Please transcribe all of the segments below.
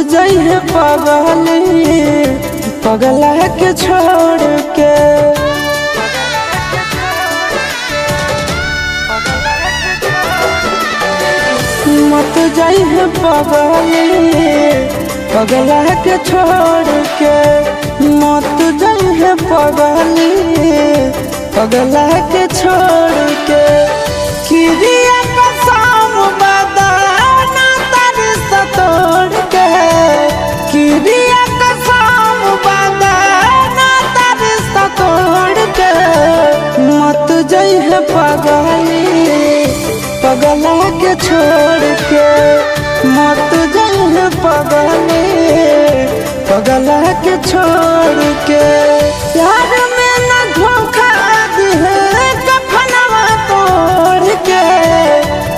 जइहे पगली पगला के छोड़ के। मत जइहे पगली पगला के छोड़ के। मत जइहे पगली पगला के छोड़ के। किरिया कसम बदाना तारी सतोड़ के। किरिया कसम बदाना तारी सतोड़ के। मत जइहे पगली पगला के छोड़ के। मत जइहे पगली पगला के छोड़ के। प्यार में न धोखा दिहे कफनवा तोड़ के।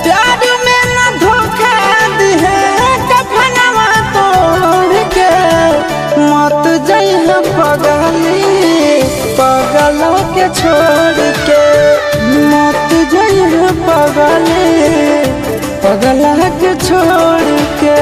प्यार में न धोखा दिहे कफनवा तोड़ के। मत जइहे पगली पगला के छोड़ के। मत जइहे पगली पगला के छोड़ के।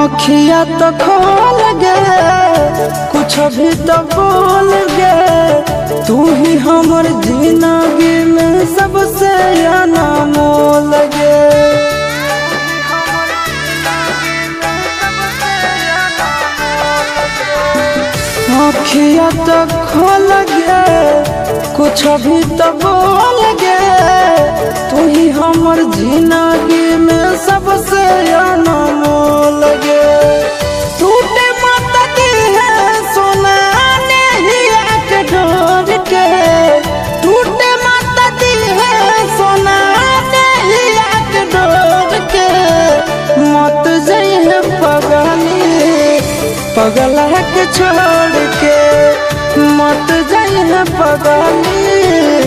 अखिया तो खोल गे कुछ भी तो बोल गे। तू ही हमर जिंदगी में सबसे अनमोल गे। अखिया तो खोल गे कुछ भी तो बोल गे। तू ही हमर जिंदगी में सबसे अनमोल गे। टूटे मत दिहे सोना नेहिया के डोर के। टूटे मत दिहे सोना नेहिया के डोर के। मत जइहे पगली पगला के छोड़ के। मत जइहे पगली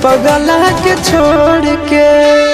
पगला के छोड़ के।